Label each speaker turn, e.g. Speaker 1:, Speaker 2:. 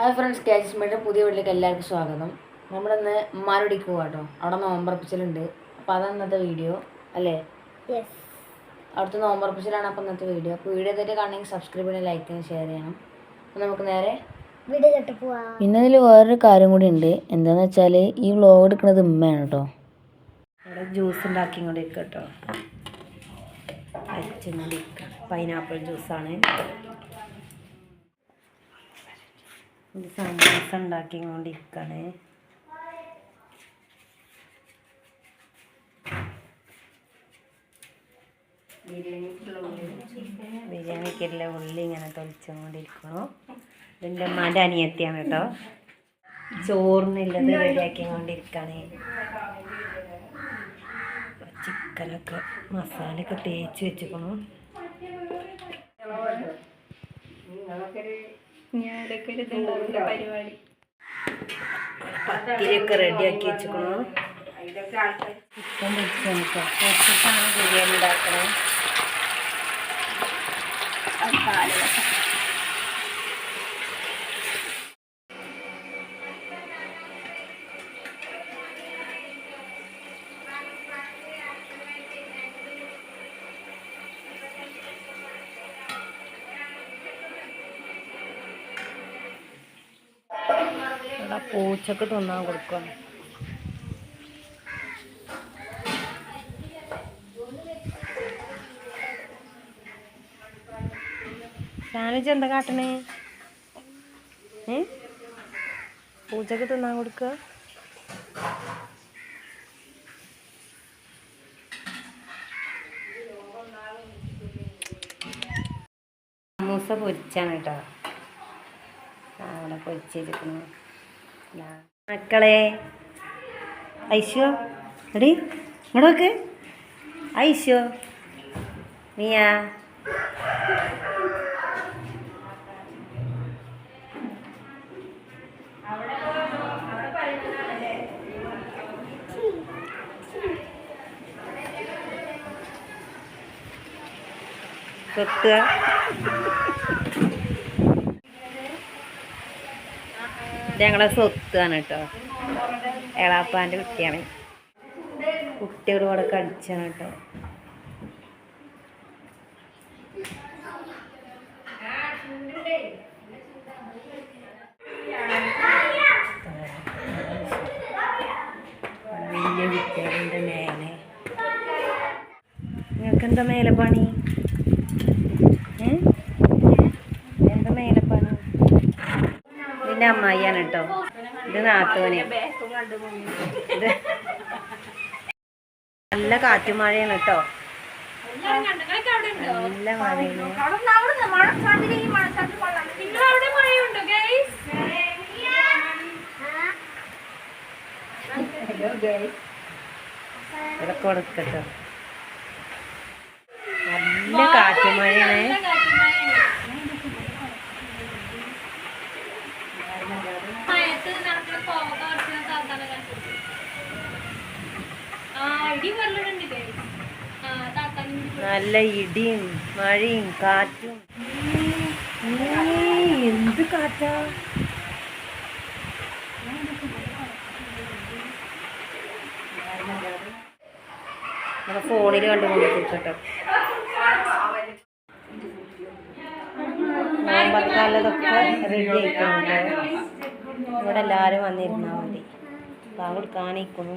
Speaker 1: Hi friends, കാശ്മീരിൻ്റെ പുതിയ വീട്ടിലേക്ക് എല്ലാവർക്കും സ്വാഗതം. നമ്മളിന്ന് ഉമ്മാനോടിക്ക് പോകാം കേട്ടോ. അവിടെ നോമ്പറപ്പിച്ചലുണ്ട്. അപ്പോൾ അതാണ് ഇന്നത്തെ വീഡിയോ അല്ലേ? അവിടുത്തെ നോമ്പറപ്പിച്ചലാണ് അപ്പോൾ ഇന്നത്തെ വീഡിയോ. അപ്പോൾ വീഡിയോ തന്നെ കാണണമെങ്കിൽ സബ്സ്ക്രൈബ് ചെയ്യണം, ലൈക്ക് ചെയ്യണം, ഷെയർ ചെയ്യണം. അപ്പോൾ നമുക്ക് നേരെ
Speaker 2: വീഡിയോ കേട്ട് പോവാം.
Speaker 1: പിന്നെ ഇതിൽ വേറൊരു കാര്യം കൂടി ഉണ്ട്. എന്താണെന്ന് വെച്ചാൽ ഈ വ്ലോഗ് എടുക്കുന്നത് ഉമ്മയാണ് കേട്ടോ. അവിടെ ജ്യൂസ് ഉണ്ടാക്കിക്കൊണ്ടിരിക്കുക കേട്ടോ. അരച്ചുകൊണ്ടിരിക്കുക. പൈനാപ്പിൾ ജ്യൂസാണ്. ഇത് സമൂസ ഉണ്ടാക്കിക്കൊണ്ടിരിക്കുകയാണ്. ബിരിയാണിക്കുള്ള ഉള്ളി ഇങ്ങനെ തൊലിച്ചുകൊണ്ടിരിക്കണു. ഇതിൻ്റെ അമ്മാൻ്റെ അനിയത്തിയാണ് കേട്ടോ. ചോറിനുള്ളത് റെഡിയാക്കിക്കൊണ്ടിരിക്കുകയാണ്. ചിക്കനൊക്കെ മസാലയൊക്കെ തേച്ച് വെച്ചിരിക്കണു. പത്തിരിയൊക്കെ റെഡിയാക്കി വെച്ചിരിക്കണു. ചിക്കൻ വെച്ചിട്ടാണ് ബിരിയാണി ഉണ്ടാക്കണത്. പൂച്ചക്ക് തിന്നാൻ കൊടുക്കണം. ഷാനുജ് എന്താ കാട്ടണേ? പൂച്ചക്ക് തിന്നാൻ കൊടുക്കുക. സമൂസ പൊരിച്ചാണ് കേട്ടോ. അവിടെ പൊരിച്ചിരിക്കുന്നു. മക്കളെ ഐശോ എടി ഇങ്ങോട്ടൊക്കെ. ഐശോ നീയാ സ്വത്ത് ഞങ്ങളെ സ്വത്താണ് കേട്ടോ. എളാപ്പാൻ്റെ കുട്ടിയാണ്. കുട്ടികളോടെ കടിച്ചാണ് കേട്ടോ. വലിയ കുട്ടികളുടെ മേലെ. നിങ്ങൾക്കെന്താ മേലെ പണി? എന്താ മേലെ പണി? ഇതിൻ്റെ അമ്മായിയാണ് കേട്ടോ. ഇത് നാത്തോന്. ഇത് നല്ല കാറ്റും മഴയാണ് കേട്ടോ. നല്ല മഴയാണ്. ഇവിടെ കൊടുക്കട്ടോ. നല്ല കാറ്റും മഴയാണ്. നല്ല ഇടിയും മഴയും കാറ്റും. എന്ത് കാറ്റാ! നമ്മുടെ ഫോണിൽ കണ്ടുകൊണ്ടിരിക്കട്ടോ. നോമ്പക്കാലതൊക്കെ റെഡി ആയിട്ടുണ്ട്. ഇവിടെ എല്ലാവരും വന്നിരുന്നാൽ മതി. പാവം കാണിക്കുന്നു.